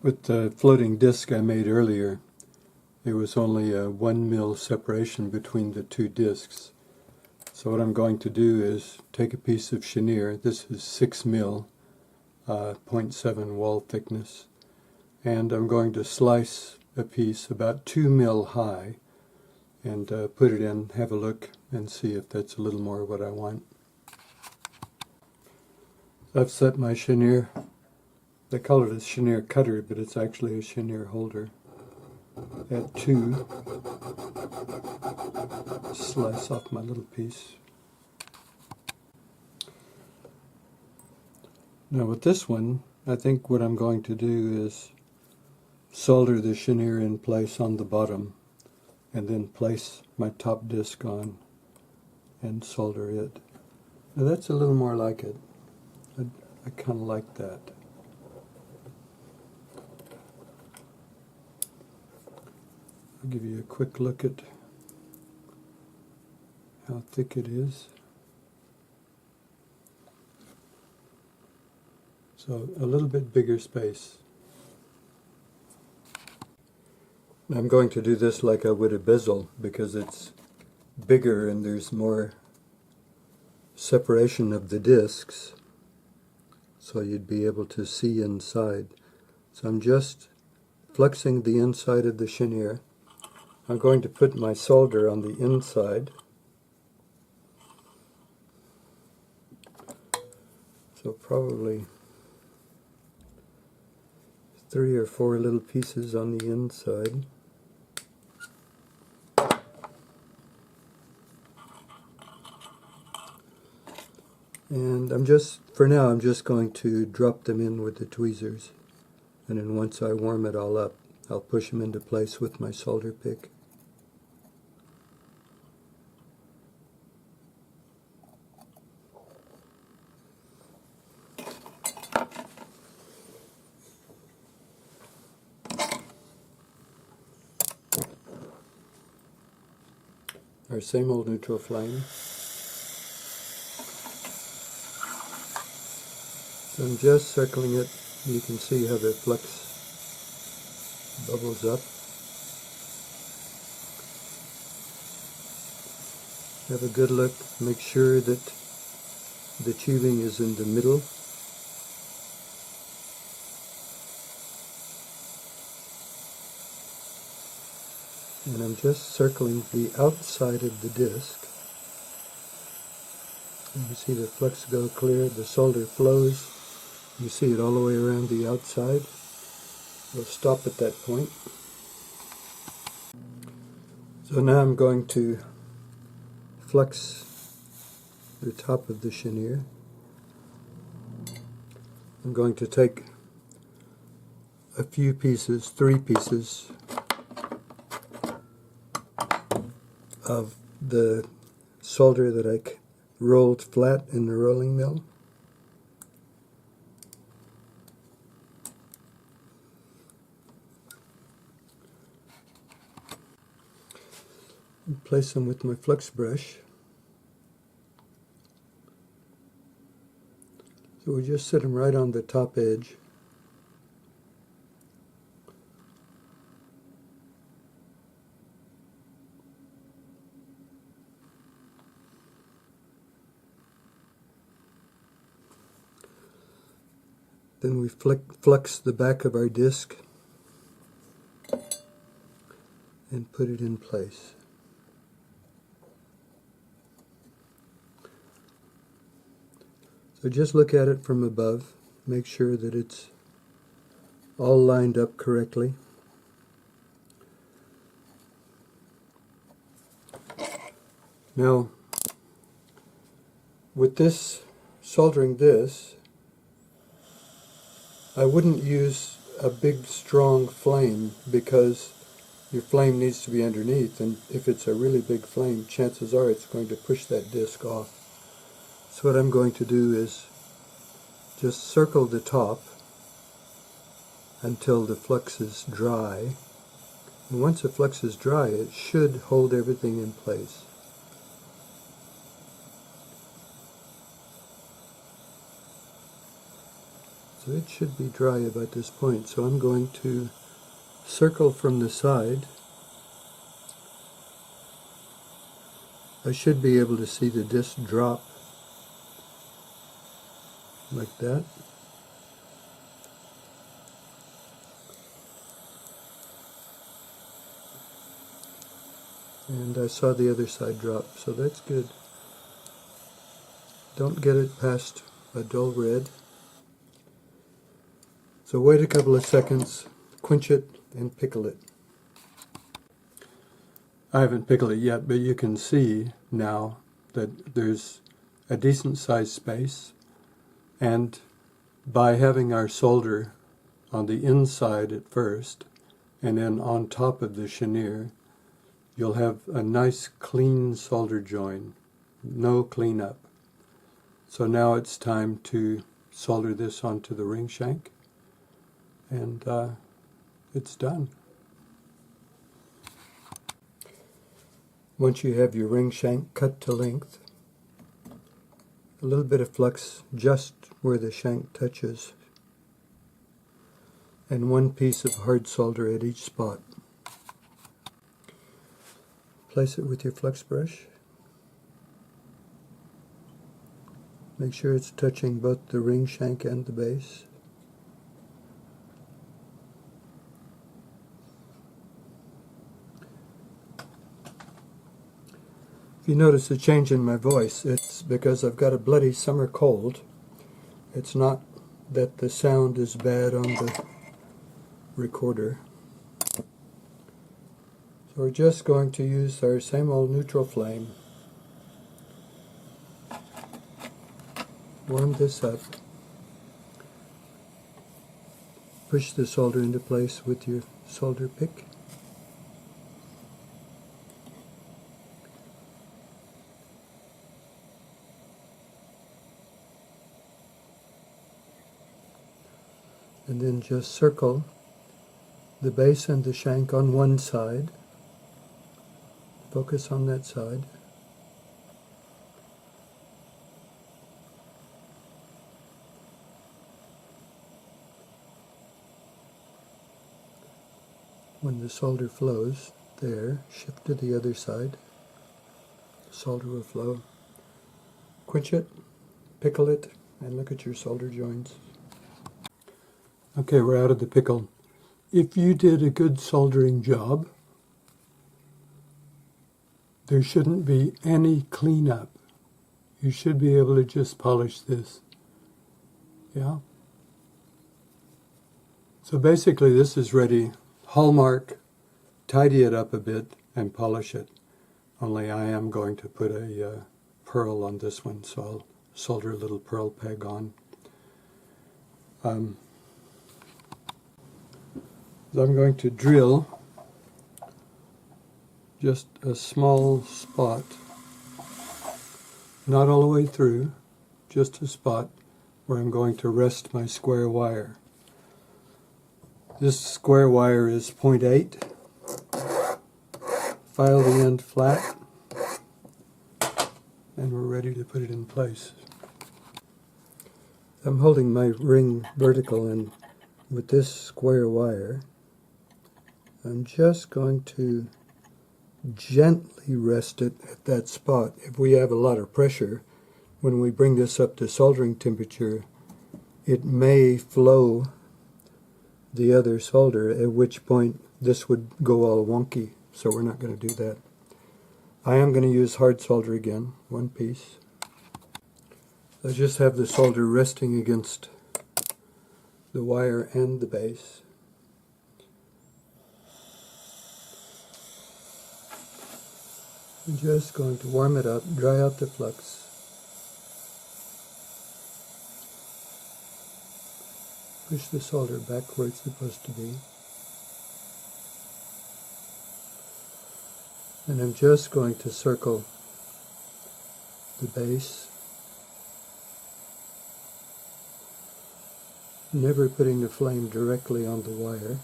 With the floating disc I made earlier, there was only a 1 mil separation between the two discs. So what I'm going to do is take a piece of chenille. This is 6 mil, 0.7 wall thickness, and I'm going to slice a piece about 2 mil high and put it in, have a look, and see if that's a little more what I want. I've set my chenille. They call it a chenille cutter, but it's actually a chenille holder. At 2, slice off my little piece. Now with this one, I think what I'm going to do is solder the chenille in place on the bottom, and then place my top disc on and solder it. Now that's a little more like it. I kind of like that. I'll give you a quick look at how thick it is. So a little bit bigger space. I'm going to do this like I would a bezel because it's bigger and there's more separation of the discs, so you'd be able to see inside. So I'm just flexing the inside of the chenille. I'm going to put my solder on the inside. So probably 3 or 4 little pieces on the inside. And for now, I'm just going to drop them in with the tweezers. And then once I warm it all up, I'll push them into place with my solder pick. Our same old neutral flame. So I'm just circling it. You can see how the flux bubbles up. Have a good look. Make sure that the tubing is in the middle. And I'm just circling the outside of the disc. You see the flux go clear, the solder flows. You see it all the way around the outside. We'll stop at that point. So now I'm going to flex the top of the chenille. I'm going to take a few pieces, 3 pieces, of the solder that I rolled flat in the rolling mill. And place them with my flux brush. So we just set them right on the top edge. Then we flux the back of our disc and put it in place. So just look at it from above, make sure that it's all lined up correctly. Now, with this, soldering this, I wouldn't use a big strong flame because your flame needs to be underneath, and if it's a really big flame, chances are it's going to push that disc off. So what I'm going to do is just circle the top until the flux is dry, and once the flux is dry it should hold everything in place. So So it should be dry about this point. So I'm going to circle from the side. I should be able to see the disc drop like that. And I saw the other side drop, so that's good. Don't get it past a dull red. So wait a couple of seconds, quench it, and pickle it. I haven't pickled it yet, but you can see now that there's a decent sized space, and by having our solder on the inside at first and then on top of the chenier, you'll have a nice clean solder join, no cleanup. So now it's time to solder this onto the ring shank, and it's done. Once you have your ring shank cut to length, a little bit of flux just where the shank touches, and one piece of hard solder at each spot. Place it with your flux brush. Make sure it's touching both the ring shank and the base. If you notice a change in my voice, it's because I've got a bloody summer cold. It's not that the sound is bad on the recorder. So we're just going to use our same old neutral flame. Warm this up. Push the solder into place with your solder pick. And then just circle the base and the shank on one side. Focus on that side. When the solder flows, there, shift to the other side. The solder will flow. Quench it, pickle it, and look at your solder joins. Okay, we're out of the pickle. If you did a good soldering job, there shouldn't be any cleanup. You should be able to just polish this. Yeah? So basically this is ready. Hallmark, tidy it up a bit, and polish it. Only I am going to put a pearl on this one, so I'll solder a little pearl peg on. So I'm going to drill just a small spot, not all the way through, just a spot where I'm going to rest my square wire. This square wire is 0.8. File the end flat, and we're ready to put it in place. I'm holding my ring vertical, and with this square wire, I'm just going to gently rest it at that spot. If we have a lot of pressure, when we bring this up to soldering temperature, it may flow the other solder, at which point this would go all wonky, so we're not going to do that. I am going to use hard solder again, one piece. I just have the solder resting against the wire and the base. I'm just going to warm it up, dry out the flux. Push the solder back where it's supposed to be. And I'm just going to circle the base, never putting the flame directly on the wire,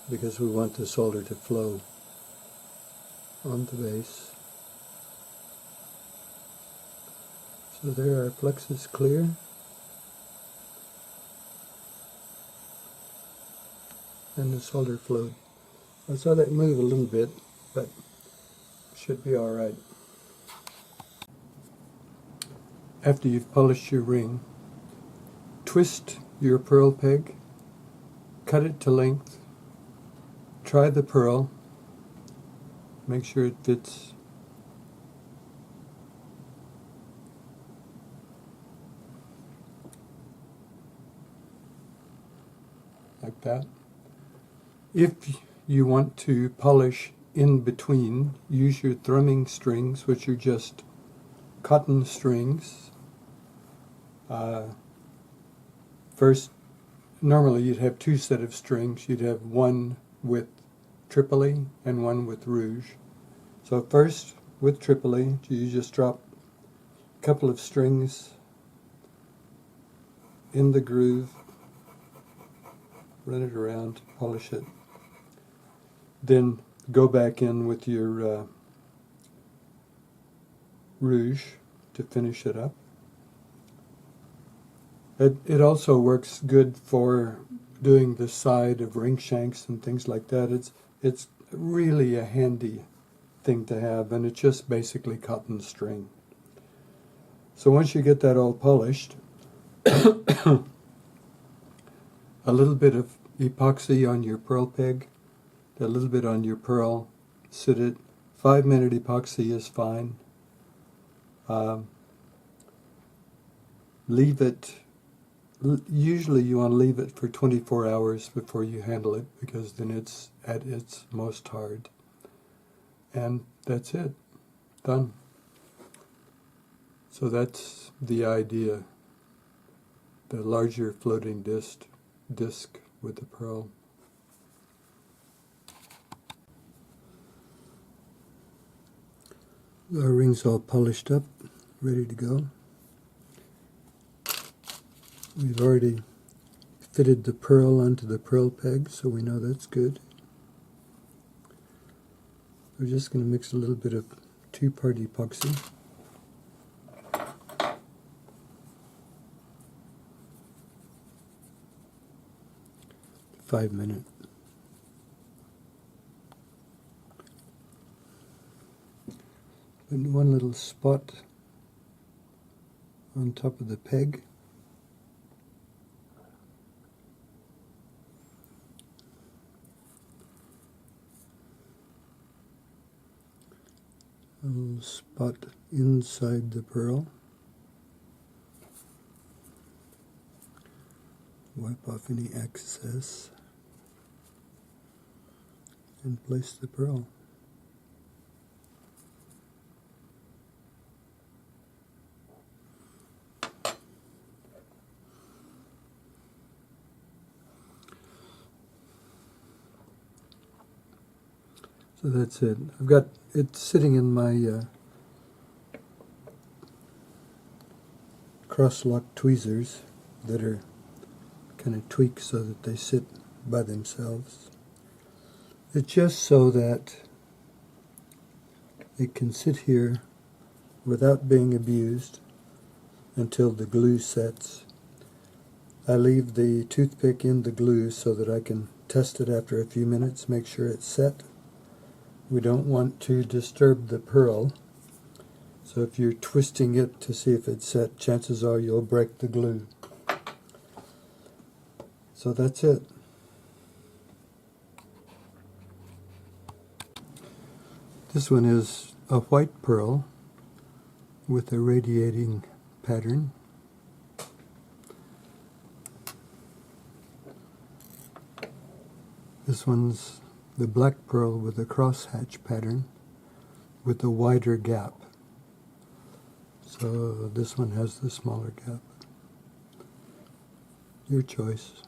because we want the solder to flow on the base. So there, our flux is clear. and the solder flowed. I saw that move a little bit, but should be all right. After you've polished your ring, twist your pearl peg, cut it to length, try the pearl, make sure it fits. Like that. If you want to polish in between, use your thrumming strings, which are just cotton strings. First, normally you'd have two sets of strings. You'd have one with Tripoli and one with rouge. So first, with Tripoli, you just drop a couple of strings in the groove, run it around, polish it. Then go back in with your rouge to finish it up. It also works good for doing the side of ring shanks and things like that. It's really a handy thing to have, and it's just basically cotton string. So once you get that all polished, a little bit of epoxy on your pearl peg, a little bit on your pearl, sit it. 5-minute epoxy is fine. Leave it. Usually you want to leave it for 24 hours before you handle it, because then it's at its most hard. And that's it. Done. So that's the idea. The larger floating disc with the pearl. Our ring's all polished up, ready to go. We've already fitted the pearl onto the pearl peg, so we know that's good. We're just going to mix a little bit of 2-part epoxy. Five-minute. And one little spot on top of the peg. A little spot inside the pearl. Wipe off any excess and place the pearl. So that's it. I've got it sitting in my cross-lock tweezers that are kind of tweaked so that they sit by themselves. It's just so that it can sit here without being abused until the glue sets. I leave the toothpick in the glue so that I can test it after a few minutes, make sure it's set. We don't want to disturb the pearl, so if you're twisting it to see if it's set, chances are you'll break the glue. So that's it. This one is a white pearl with a radiating pattern. This one's the black pearl with a crosshatch pattern with a wider gap. So this one has the smaller gap. Your choice.